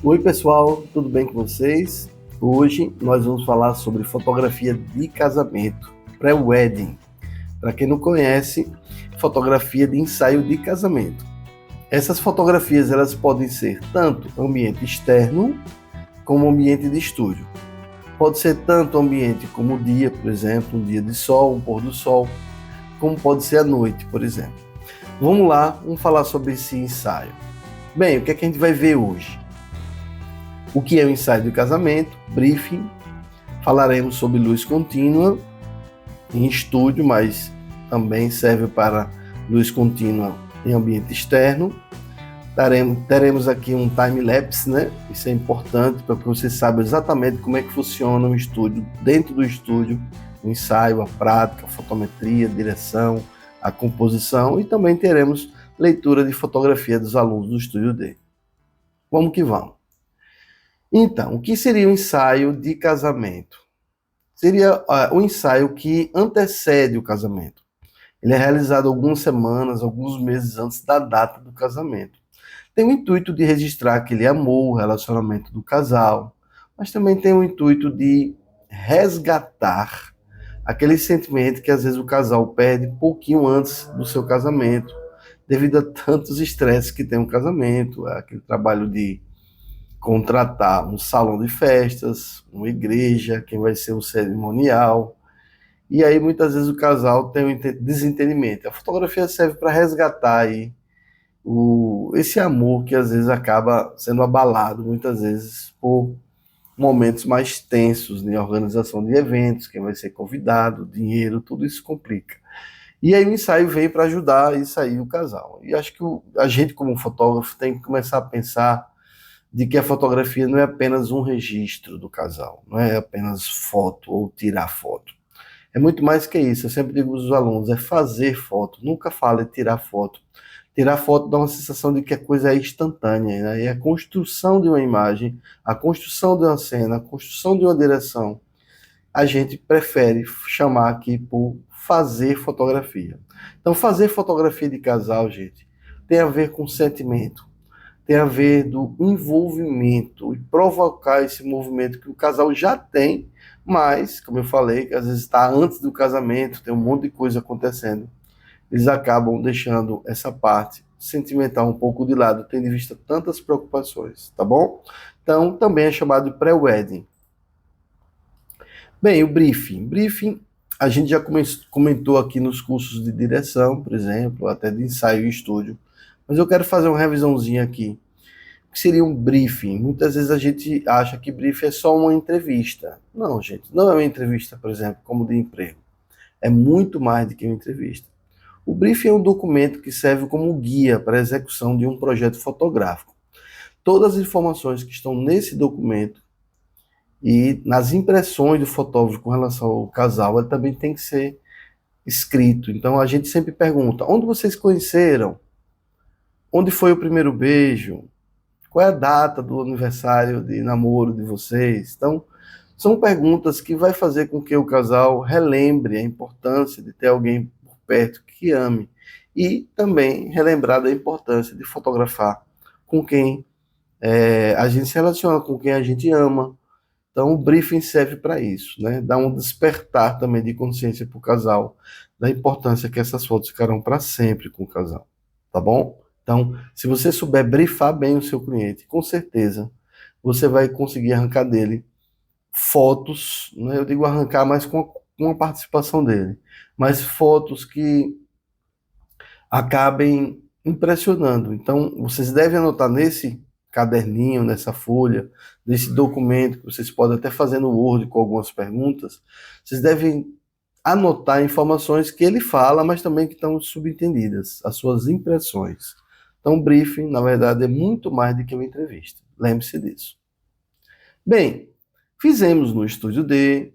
Oi pessoal, tudo bem com vocês? Hoje nós vamos falar sobre fotografia de casamento, pré-wedding. Para quem não conhece, fotografia de ensaio de casamento. Essas fotografias elas podem ser tanto ambiente externo como ambiente de estúdio. Pode ser tanto ambiente como o dia, por exemplo, um dia de sol, um pôr do sol, como pode ser a noite, por exemplo. Vamos lá, vamos falar sobre esse ensaio. Bem, o que é que a gente vai ver hoje? O que é o ensaio de casamento, briefing, falaremos sobre luz contínua em estúdio, mas também serve para luz contínua em ambiente externo. Teremos aqui um time-lapse, né? Isso é importante para que você saiba exatamente como é que funciona o estúdio, dentro do estúdio, o ensaio, a prática, a fotometria, a direção, a composição, e também teremos leitura de fotografia dos alunos do Estúdio D. Vamos que vamos. Então, o que seria o ensaio de casamento? Seria o ensaio que antecede o casamento. Ele é realizado algumas semanas, alguns meses antes da data do casamento. Tem o intuito de registrar aquele amor, o relacionamento do casal, mas também tem o intuito de resgatar aquele sentimento que às vezes o casal perde um pouquinho antes do seu casamento, devido a tantos estresses que tem um casamento, aquele trabalho de contratar um salão de festas, uma igreja, quem vai ser o cerimonial. E aí muitas vezes o casal tem um desentendimento. A fotografia serve para resgatar aí esse amor que às vezes acaba sendo abalado muitas vezes por momentos mais tensos de organização de eventos, quem vai ser convidado, dinheiro, tudo isso complica. E aí o ensaio veio para ajudar isso aí o casal. E acho que a gente como fotógrafo tem que começar a pensar de que a fotografia não é apenas um registro do casal, não é apenas foto ou tirar foto. É muito mais que isso. Eu sempre digo aos alunos, é fazer foto. Nunca fale tirar foto. Tirar foto dá uma sensação de que a coisa é instantânea, né? E a construção de uma imagem, a construção de uma cena, a construção de uma direção, a gente prefere chamar aqui por fazer fotografia. Então, fazer fotografia de casal, gente, tem a ver com sentimento, tem a ver do envolvimento e provocar esse movimento que o casal já tem, mas, como eu falei, que às vezes está antes do casamento, tem um monte de coisa acontecendo, eles acabam deixando essa parte sentimental um pouco de lado, tendo em vista tantas preocupações, tá bom? Então, também é chamado de pré-wedding. Bem, o briefing. Briefing, a gente já comentou aqui nos cursos de direção, por exemplo, até de ensaio e estúdio, mas eu quero fazer uma revisãozinha aqui. O que seria um briefing? Muitas vezes a gente acha que briefing é só uma entrevista. Não, gente, não é uma entrevista, por exemplo, como de emprego. É muito mais do que uma entrevista. O briefing é um documento que serve como guia para a execução de um projeto fotográfico. Todas as informações que estão nesse documento e nas impressões do fotógrafo com relação ao casal, ele também tem que ser escrito. Então a gente sempre pergunta: onde vocês conheceram? Onde foi o primeiro beijo? Qual é a data do aniversário de namoro de vocês? Então, são perguntas que vai fazer com que o casal relembre a importância de ter alguém por perto que ame e também relembrar da importância de fotografar com quem a gente se relaciona, com quem a gente ama. Então, o briefing serve para isso, né? Dá um despertar também de consciência para o casal da importância que essas fotos ficarão para sempre com o casal, tá bom? Então, se você souber briefar bem o seu cliente, com certeza você vai conseguir arrancar dele fotos, né? Eu digo arrancar, mas com a participação dele, mas fotos que acabem impressionando. Então, vocês devem anotar nesse caderninho, nessa folha, nesse documento, que vocês podem até fazer no Word com algumas perguntas, vocês devem anotar informações que ele fala, mas também que estão subentendidas, as suas impressões. Então, o briefing, na verdade, é muito mais do que uma entrevista. Lembre-se disso. Bem, fizemos no Estúdio D,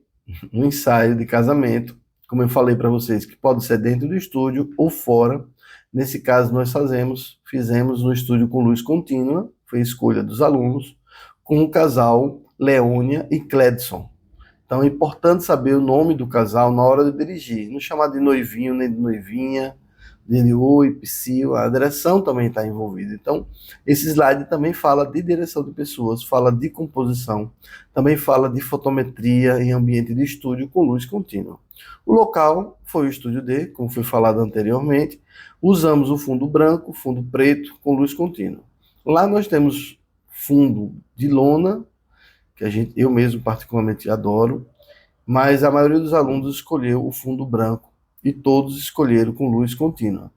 um ensaio de casamento, como eu falei para vocês, que pode ser dentro do estúdio ou fora. Nesse caso, nós fizemos no estúdio com luz contínua, foi a escolha dos alunos, com o casal Leônia e Cledson. Então é importante saber o nome do casal na hora de dirigir, não chamar de noivinho nem de noivinha, DNO e psil, a direção também está envolvida. Então, esse slide também fala de direção de pessoas, fala de composição, também fala de fotometria em ambiente de estúdio com luz contínua. O local foi o estúdio D, como foi falado anteriormente. Usamos o fundo branco, fundo preto com luz contínua. Lá nós temos fundo de lona, que eu mesmo particularmente adoro, mas a maioria dos alunos escolheu o fundo branco e todos escolheram com luz contínua.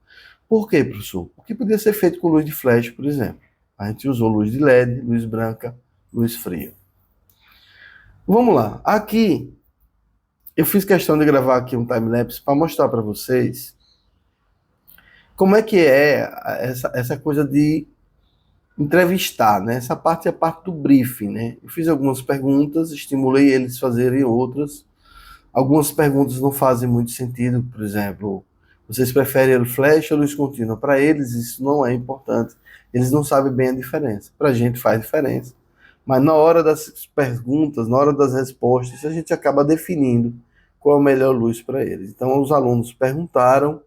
Por quê, professor? Porque podia ser feito com luz de flash, por exemplo. A gente usou luz de LED, luz branca, luz fria. Vamos lá. Aqui, eu fiz questão de gravar aqui um time-lapse para mostrar para vocês como é que é essa coisa de entrevistar, né? Essa parte é a parte do briefing, né? Eu fiz algumas perguntas, estimulei eles a fazerem outras. Algumas perguntas não fazem muito sentido, por exemplo, vocês preferem flash ou luz contínua? Para eles isso não é importante, eles não sabem bem a diferença. Para a gente faz diferença, mas na hora das perguntas, na hora das respostas, a gente acaba definindo qual é a melhor luz para eles. Então os alunos perguntaram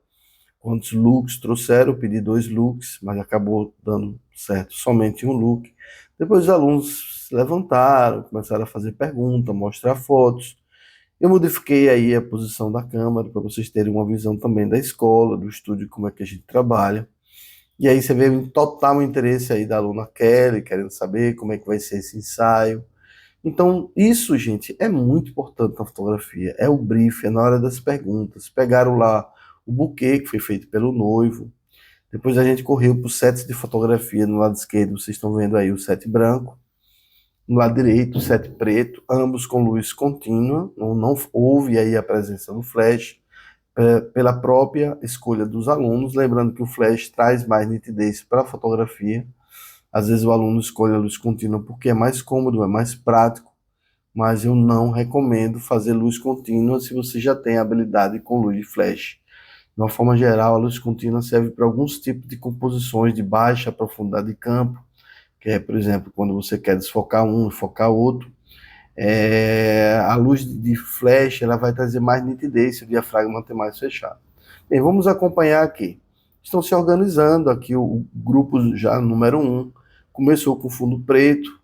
quantos looks trouxeram, eu pedi 2 looks, mas acabou dando certo somente um look. Depois os alunos se levantaram, começaram a fazer perguntas, mostrar fotos. Eu modifiquei aí a posição da câmera para vocês terem uma visão também da escola, do estúdio, como é que a gente trabalha. E aí você vê um total interesse aí da aluna Kelly, querendo saber como é que vai ser esse ensaio. Então, isso, gente, é muito importante na fotografia. É o brief, é na hora das perguntas. Pegaram lá o buquê que foi feito pelo noivo. Depois a gente correu para os sets de fotografia no lado esquerdo. Vocês estão vendo aí o set branco. No lado direito, o set preto, ambos com luz contínua. Não houve aí a presença do flash, pela própria escolha dos alunos. Lembrando que o flash traz mais nitidez para a fotografia. Às vezes o aluno escolhe a luz contínua porque é mais cômodo, é mais prático, mas eu não recomendo fazer luz contínua se você já tem habilidade com luz de flash. De uma forma geral, a luz contínua serve para alguns tipos de composições de baixa profundidade de campo, que é, por exemplo, quando você quer desfocar um e focar outro. A luz de flash ela vai trazer mais nitidez se o diafragma manter mais fechado. Bem, vamos acompanhar aqui. Estão se organizando aqui o grupo já número 1. Começou com fundo preto.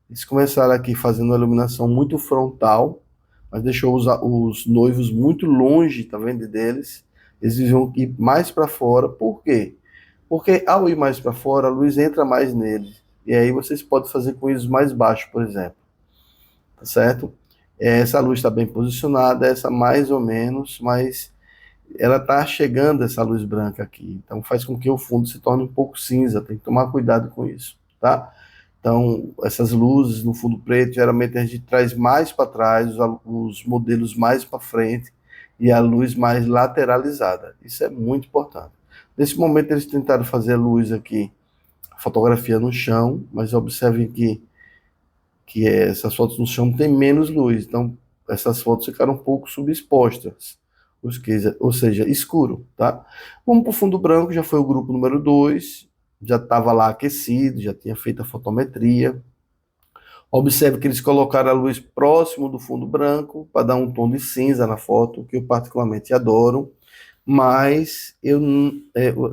Eles começaram aqui fazendo uma iluminação muito frontal, mas deixou os noivos muito longe, tá vendo, deles. Eles iam ir mais para fora. Por quê? Porque ao ir mais para fora, a luz entra mais neles. E aí vocês podem fazer com isso mais baixo, por exemplo. Tá certo? Essa luz está bem posicionada, essa mais ou menos, mas ela está chegando, essa luz branca aqui. Então faz com que o fundo se torne um pouco cinza. Tem que tomar cuidado com isso, tá? Então, essas luzes no fundo preto, geralmente a gente traz mais para trás, os modelos mais para frente e a luz mais lateralizada. Isso é muito importante. Nesse momento eles tentaram fazer a luz aqui, a fotografia no chão, mas observem que essas fotos no chão tem menos luz, então essas fotos ficaram um pouco subexpostas, ou seja, escuro, tá? Vamos para o fundo branco, já foi o grupo número 2, já estava lá aquecido, já tinha feito a fotometria. Observe que eles colocaram a luz próximo do fundo branco, para dar um tom de cinza na foto, que eu particularmente adoro, mas eu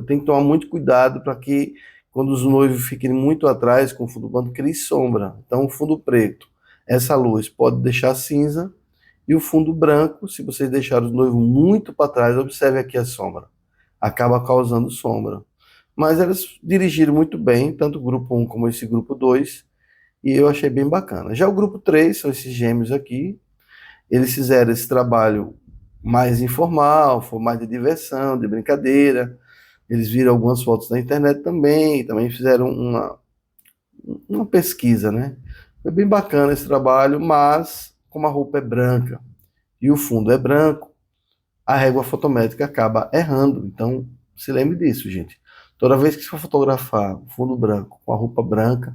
tenho que tomar muito cuidado para que quando os noivos fiquem muito atrás com o fundo branco, crie sombra. Então o fundo preto, essa luz pode deixar cinza, e o fundo branco, se vocês deixarem os noivos muito para trás, observe aqui a sombra, acaba causando sombra. Mas eles dirigiram muito bem, tanto o grupo 1 como esse grupo 2, e eu achei bem bacana. Já o grupo 3, são esses gêmeos aqui, eles fizeram esse trabalho mais informal, foi mais de diversão, de brincadeira. Eles viram algumas fotos na internet também fizeram uma pesquisa, né? Foi bem bacana esse trabalho, mas como a roupa é branca e o fundo é branco, a régua fotométrica acaba errando. Então, se lembre disso, gente. Toda vez que você for fotografar o fundo branco com a roupa branca,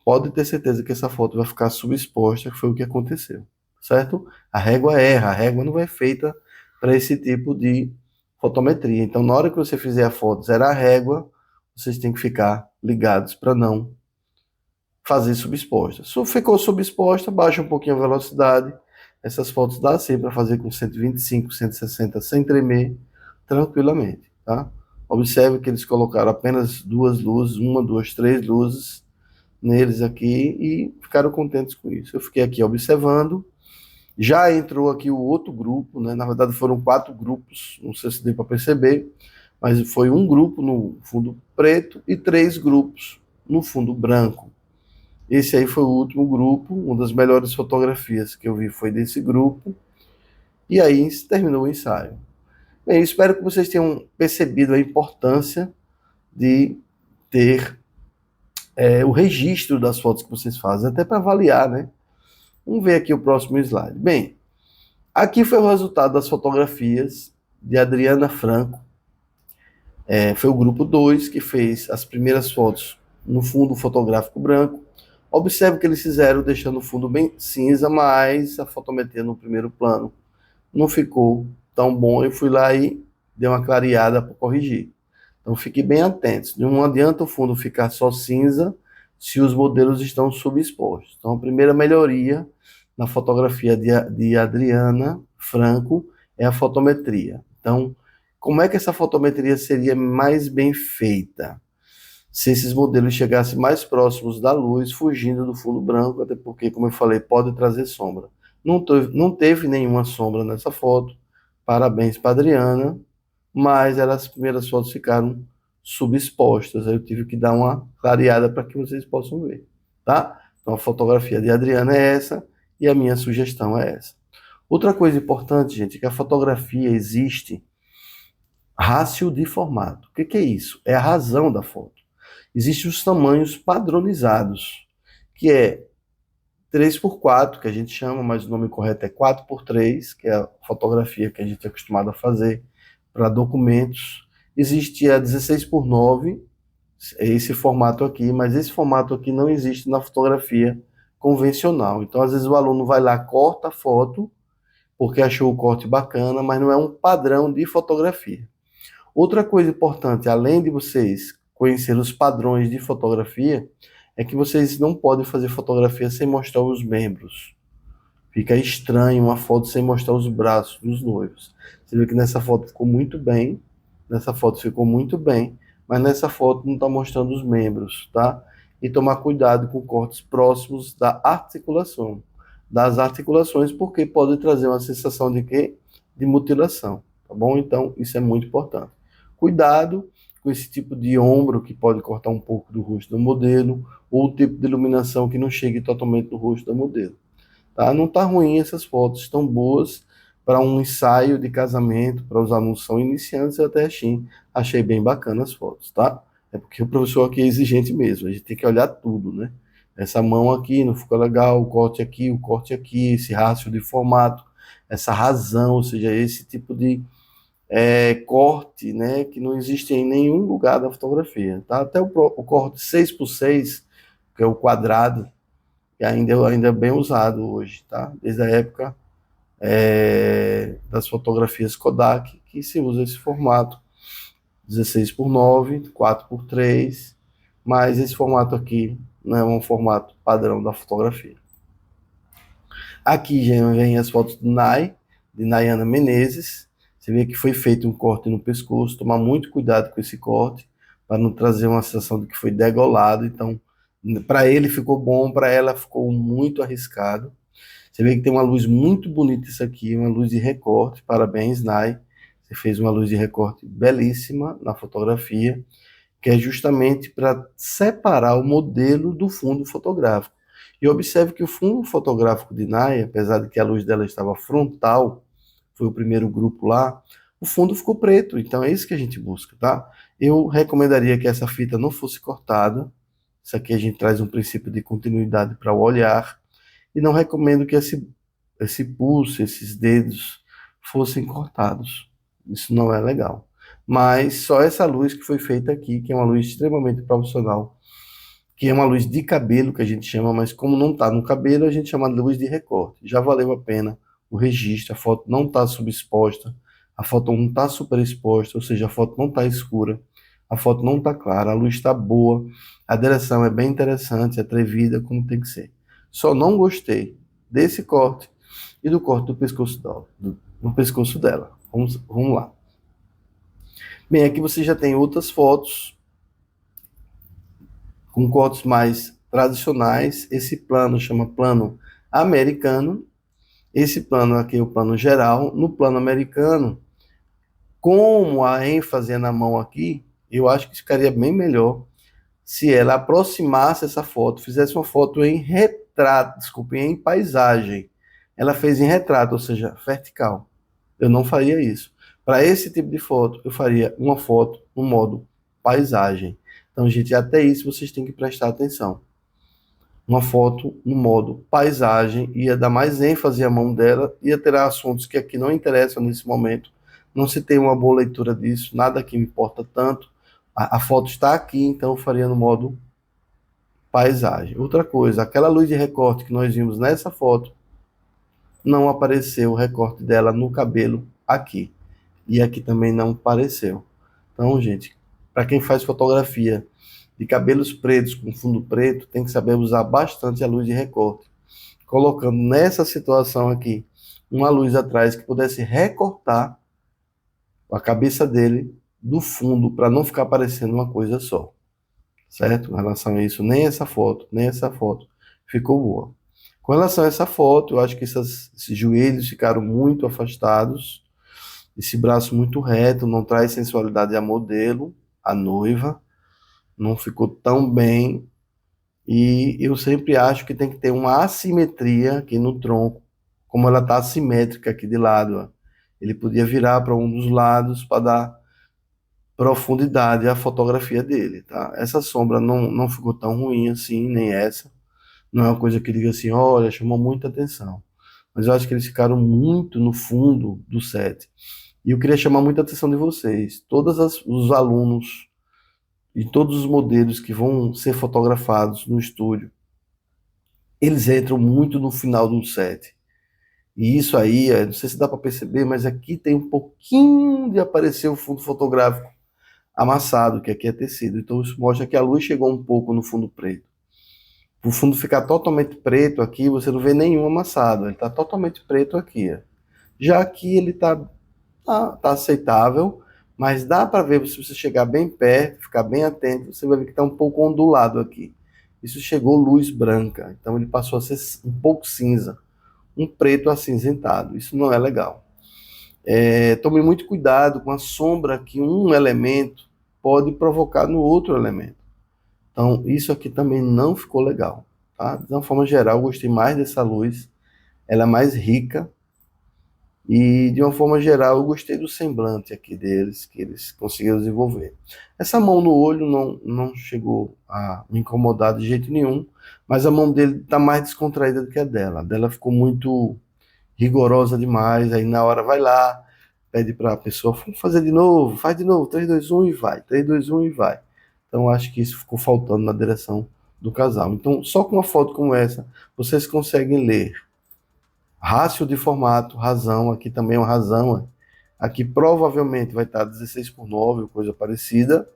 pode ter certeza que essa foto vai ficar subexposta, que foi o que aconteceu, certo? A régua erra, a régua não é feita para esse tipo de fotometria. Então, na hora que você fizer a foto, zerar a régua, vocês têm que ficar ligados para não fazer subexposta. Se ficou subexposta, baixa um pouquinho a velocidade. Essas fotos dá sim para fazer com 125, 160 sem tremer, tranquilamente. tá? Observe que eles colocaram apenas 2 luzes, 1, 2, 3 luzes neles aqui e ficaram contentes com isso. Eu fiquei aqui observando. Já entrou aqui o outro grupo, né? Na verdade foram 4 grupos, não sei se deu para perceber, mas foi um grupo no fundo preto e 3 grupos no fundo branco. Esse aí foi o último grupo, uma das melhores fotografias que eu vi foi desse grupo, e aí terminou o ensaio. Bem, eu espero que vocês tenham percebido a importância de ter o registro das fotos que vocês fazem, até para avaliar, né? Vamos ver aqui o próximo slide. Bem, aqui foi o resultado das fotografias de Adriana Franco. Foi o grupo 2 que fez as primeiras fotos no fundo fotográfico branco. Observe que eles fizeram deixando o fundo bem cinza, mas a fotometria no primeiro plano não ficou tão bom. Eu fui lá e dei uma clareada para corrigir. Então fiquem bem atentos. Não adianta o fundo ficar só cinza se os modelos estão subexpostos. Então a primeira melhoria na fotografia de Adriana Franco é a fotometria. Então, como é que essa fotometria seria mais bem feita? Se esses modelos chegassem mais próximos da luz, fugindo do fundo branco, até porque, como eu falei, pode trazer sombra. Não teve nenhuma sombra nessa foto. Parabéns para Adriana, mas as primeiras fotos ficaram subexpostas. Aí eu tive que dar uma clareada para que vocês possam ver, tá? Então a fotografia de Adriana é essa e a minha sugestão é essa. Outra coisa importante, gente, é que a fotografia existe rácio de formato. O que é isso? É a razão da foto. Existem os tamanhos padronizados, que é 3x4, que a gente chama, mas o nome correto é 4x3, que é a fotografia que a gente é acostumado a fazer para documentos. Existe a 16x9, esse formato aqui, mas esse formato aqui não existe na fotografia convencional. Então, às vezes o aluno vai lá, corta a foto, porque achou o corte bacana, mas não é um padrão de fotografia. Outra coisa importante, além de vocês conhecer os padrões de fotografia, é que vocês não podem fazer fotografia sem mostrar os membros. Fica estranho uma foto sem mostrar os braços dos noivos. Você vê que nessa foto ficou muito bem, mas nessa foto não está mostrando os membros, tá? E tomar cuidado com cortes próximos da articulação, das articulações, porque pode trazer uma sensação de quê? De mutilação, tá bom? Então, isso é muito importante. Cuidado com esse tipo de ombro que pode cortar um pouco do rosto do modelo, ou o tipo de iluminação que não chegue totalmente no rosto do modelo. Tá? Não está ruim essas fotos, estão boas para um ensaio de casamento, para os alunos são iniciantes, eu até achei bem bacana as fotos, tá? É porque o professor aqui é exigente mesmo, a gente tem que olhar tudo, né? Essa mão aqui não ficou legal, o corte aqui, esse rácio de formato, essa razão, ou seja, esse tipo de corte, né, que não existe em nenhum lugar da fotografia, tá? Até o corte 6x6, que é o quadrado, que ainda é bem usado hoje, tá? Desde a época das fotografias Kodak, que se usa esse formato 16x9, 4x3, mas esse formato aqui não é um formato padrão da fotografia. Aqui já vem as fotos de Nayana Menezes. Você vê que foi feito um corte no pescoço, tomar muito cuidado com esse corte, para não trazer uma sensação de que foi degolado. Então, para ele ficou bom, para ela ficou muito arriscado. Você vê que tem uma luz muito bonita isso aqui, uma luz de recorte. Parabéns, Nay. Você fez uma luz de recorte belíssima na fotografia, que é justamente para separar o modelo do fundo fotográfico. E observe que o fundo fotográfico de Nay, apesar de que a luz dela estava frontal, foi o primeiro grupo lá, o fundo ficou preto, então é isso que a gente busca, tá? Eu recomendaria que essa fita não fosse cortada, isso aqui a gente traz um princípio de continuidade para o olhar, e não recomendo que esse pulso, esses dedos fossem cortados, isso não é legal. Mas só essa luz que foi feita aqui, que é uma luz extremamente profissional, que é uma luz de cabelo, que a gente chama, mas como não está no cabelo, a gente chama de luz de recorte. Já valeu a pena o registro, a foto não está subexposta, a foto não está superexposta, ou seja, a foto não está escura, a foto não está clara, a luz está boa, a direção é bem interessante, atrevida, como tem que ser. Só não gostei desse corte e do corte do pescoço dela. Vamos lá. Bem, aqui você já tem outras fotos com cortes mais tradicionais. Esse plano chama plano americano. Esse plano aqui é o plano geral. No plano americano, como a ênfase é na mão aqui, eu acho que ficaria bem melhor se ela aproximasse essa foto, fizesse uma foto em retrato, desculpe, em paisagem. Ela fez em retrato, ou seja, vertical. Eu não faria isso. Para esse tipo de foto, eu faria uma foto no modo paisagem. Então, gente, até isso vocês têm que prestar atenção. Uma foto no modo paisagem ia dar mais ênfase à mão dela, ia ter assuntos que aqui não interessam nesse momento. Não se tem uma boa leitura disso, nada que me importa tanto. A foto está aqui, então eu faria no modo paisagem. Outra coisa, aquela luz de recorte que nós vimos nessa foto, não apareceu o recorte dela no cabelo aqui. E aqui também não apareceu. Então, gente, para quem faz fotografia de cabelos pretos com fundo preto, tem que saber usar bastante a luz de recorte. Colocando nessa situação aqui, uma luz atrás que pudesse recortar a cabeça dele do fundo, para não ficar parecendo uma coisa só. Certo? Em relação a isso, nem essa foto ficou boa. Com relação a essa foto, eu acho que esses joelhos ficaram muito afastados, esse braço muito reto, não traz sensualidade a modelo, a noiva, não ficou tão bem, e eu sempre acho que tem que ter uma assimetria aqui no tronco, como ela está assimétrica aqui de lado, ó. Ele podia virar para um dos lados para dar profundidade à fotografia dele, tá? Essa sombra não ficou tão ruim assim, nem essa. Não é uma coisa que diga assim, olha, chamou muita atenção. Mas eu acho que eles ficaram muito no fundo do set. E eu queria chamar muita atenção de vocês. Os alunos e todos os modelos que vão ser fotografados no estúdio, eles entram muito no final do set. E isso aí, não sei se dá para perceber, mas aqui tem um pouquinho de aparecer o fundo fotográfico amassado, que aqui é tecido. Então isso mostra que a luz chegou um pouco no fundo preto. O fundo ficar totalmente preto aqui, você não vê nenhum amassado. Ele está totalmente preto aqui. Ó. Já aqui ele tá aceitável, mas dá para ver, se você chegar bem perto, ficar bem atento, você vai ver que está um pouco ondulado aqui. Isso chegou luz branca, então ele passou a ser um pouco cinza, um preto acinzentado. Isso não é legal. Tome muito cuidado com a sombra que um elemento pode provocar no outro elemento. Então, isso aqui também não ficou legal. Tá? De uma forma geral, eu gostei mais dessa luz. Ela é mais rica. E, de uma forma geral, eu gostei do semblante aqui deles, que eles conseguiram desenvolver. Essa mão no olho não chegou a me incomodar de jeito nenhum, mas a mão dele está mais descontraída do que a dela. A dela ficou muito rigorosa demais, aí na hora vai lá, pede para a pessoa, vamos fazer de novo, faz de novo, 3, 2, 1 e vai, 3, 2, 1 e vai. Então acho que isso ficou faltando na direção do casal. Então só com uma foto como essa, vocês conseguem ler rácio de formato, razão, aqui também é uma razão, aqui provavelmente vai estar 16:9, coisa parecida,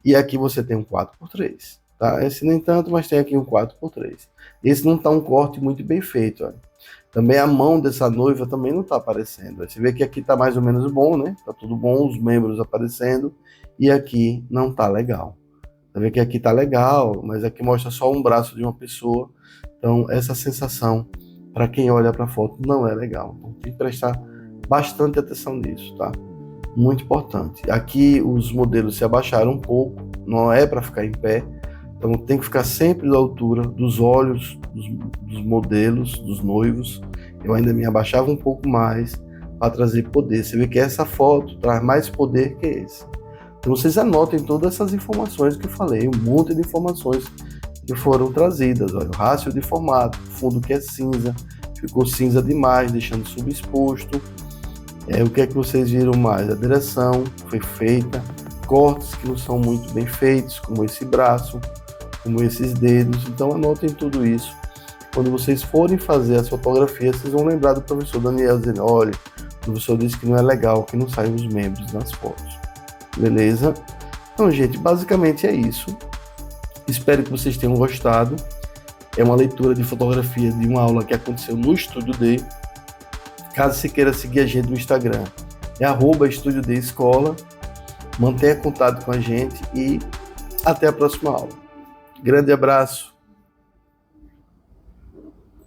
e aqui você tem um 4:3, tá? Esse nem tanto, mas tem aqui um 4:3. Esse não está um corte muito bem feito, olha. Também a mão dessa noiva também não está aparecendo. Você vê que aqui está mais ou menos bom, né? Tá tudo bom, os membros aparecendo, e aqui não tá legal. Você vê que aqui tá legal, mas aqui mostra só um braço de uma pessoa. Então essa sensação, para quem olha para a foto, não é legal. Então, tem que prestar bastante atenção nisso, tá? Muito importante. Aqui os modelos se abaixaram um pouco, não é para ficar em pé, então tem que ficar sempre da altura dos olhos dos modelos, dos noivos. Eu ainda me abaixava um pouco mais para trazer poder. Você vê que essa foto traz mais poder que esse. Então vocês anotem todas essas informações que eu falei, um monte de informações que foram trazidas. Olha, o rácio de formato, fundo que é cinza, ficou cinza demais, deixando subexposto. O que é que vocês viram mais? A direção foi feita, cortes que não são muito bem feitos, como esse braço, como esses dedos. Então anotem tudo isso. Quando vocês forem fazer as fotografias, vocês vão lembrar do professor Daniel dizendo, olha, o professor disse que não é legal que não saiam os membros nas fotos. Beleza? Então, gente, basicamente é isso. Espero que vocês tenham gostado. É uma leitura de fotografia de uma aula que aconteceu no Estúdio D. Caso você queira seguir a gente no Instagram, é @Estúdio D Escola. Mantenha contato com a gente e até a próxima aula. Grande abraço!